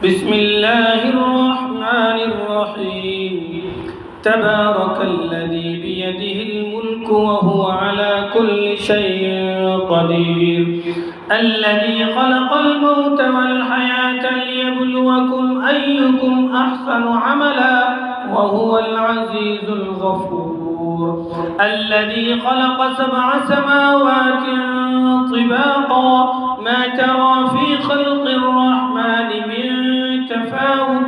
بسم الله الرحمن الرحيم. تبارك الذي بيده الملك وهو على كل شيء قدير. الذي خلق الموت والحياة ليبلوكم أيكم أحسن عملا وهو العزيز الغفور. الذي خلق 7 سماوات طباقا ما ترى في خلق الرحمن من تفاوت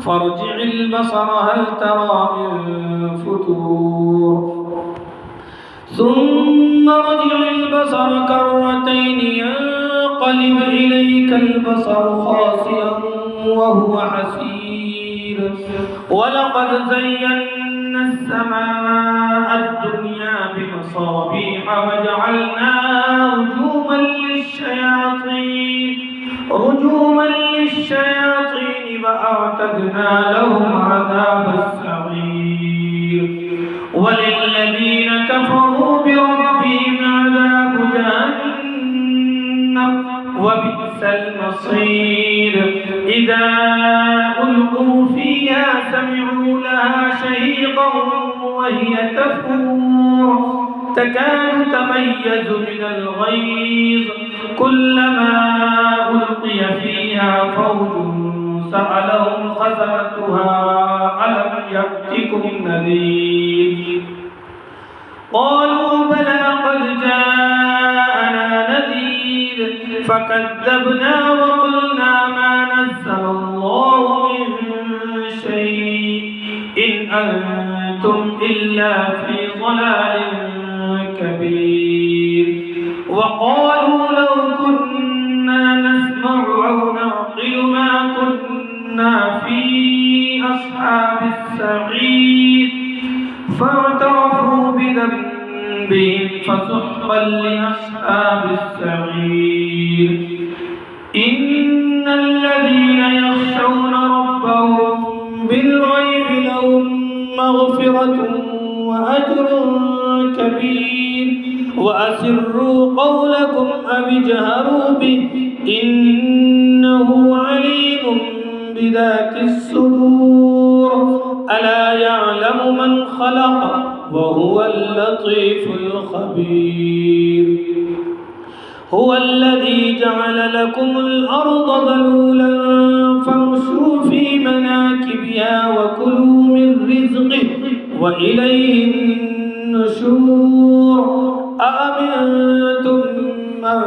فارجع البصر هل ترى من فتور ثم ارجع البصر كرتين ينقلب إليك البصر خاسئا وهو حسير. ولقد زينا السماء الدنيا بمصابيح وجعلناها رجوما للشياطين وأعتدنا لهم عذاب السعير. وللذين كفروا بربهم عذاب جهنم وبئس المصير. إذا ألقوا فيها سمعوا لها شهيقا وهي تفور تكاد تميز من الغيظ كلما ألقي فيها فوج سألهم خزنتها ألم يأتكم نذير قالوا بلى قد جاءنا نذير فكذبنا وقلنا ما نزل الله من شيء إن أنتم إلا في ضلال كبير. وقالوا لو كنا نسمع أو نعقل ما كنا في أصحاب السعير فاعترفوا بذنبهم فسحقا لأصحاب السعير. إن الذين يخشون ربهم بالغيب لهم مغفرة وأجر كبير. وأسروا قولكم أو اجهروا به إنه عليم بذات الصدور. ألا يعلم من خلق وهو اللطيف الخبير. هو الذي جعل لكم الأرض ذلولا فامشوا في مناكبها وكلوا من رزقه وإليه النشور. أأمنتم من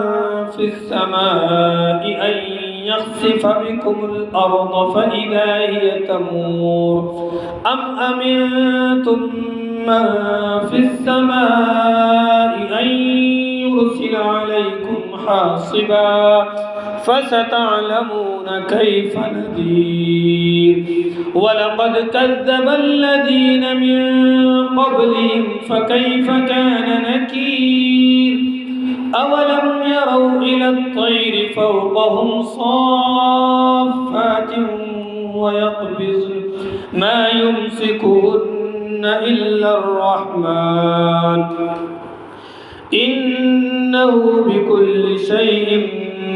في السماء أن يخسف بكم الأرض فإذا هي تمور أم أمنتم من في السماء أن يرسل عليكم حاصبا فستعلمون كيف نذير. ولقد كذب الذين من قبلهم فكيف كان نكير. أولم يروا إلى الطير فوقهم صافات ويقبضن ما يمسكهن إلا الرحمن إنه بكل شيء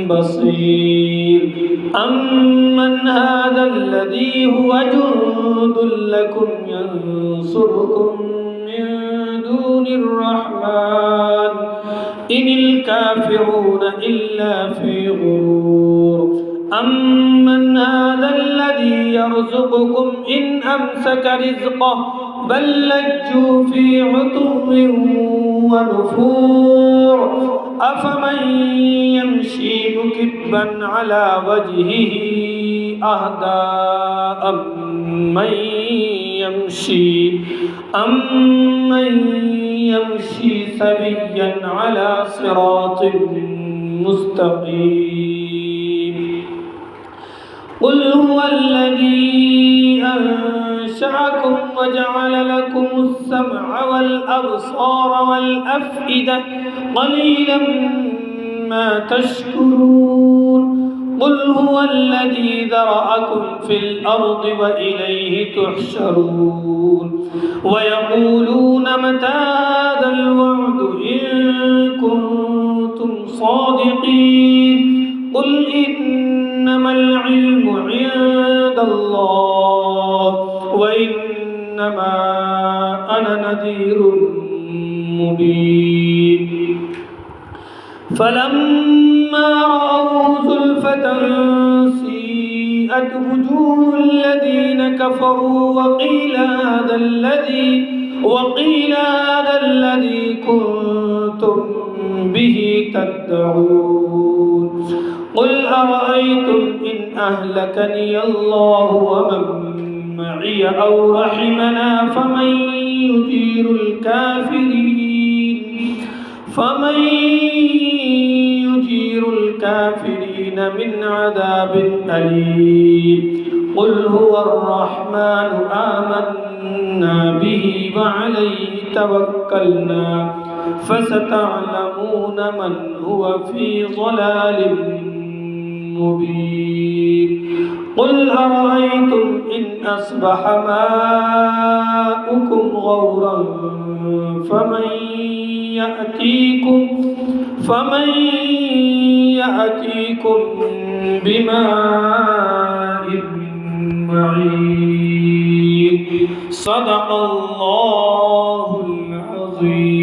بصير. أمن هذا الذي هو جند لكم ينصركم من دون الرحمن إن الكافرون إلا في غرور. أمن هذا الذي يرزقكم إن أمسك رزقه بل لجوا في عتو ونفور. أفمن يمشي مكبا على وجهه أهدى أمن يمشي سويا على صراط مستقيم. قل هو الذي أنشأكم وجعل لكم السمع والأبصار والأفئدة قليلا ما تشكرون. قل هو الذي ذرأكم في الأرض وإليه تحشرون. ويقولون متى هذا الوعد إن كنتم صادقين. قل إنما العلم العلم عند الله وإنما أنا نذير مبين فلما رأوا زلفة سيئت وجوه الذين كفروا وقيل هذا الذي كنتم به تدعون قل أرأيتم إن أهلكني الله ومن معي أو رحمنا فمن يجير الكافرين من عذاب أليم قل هو الرحمن آمنا به وعليه توكلنا فستعلمون من هو في ضلال مبين قل أرأيتم إن أصبح ماؤكم غورا فمن يأتيكم بماء معين صدق الله العظيم.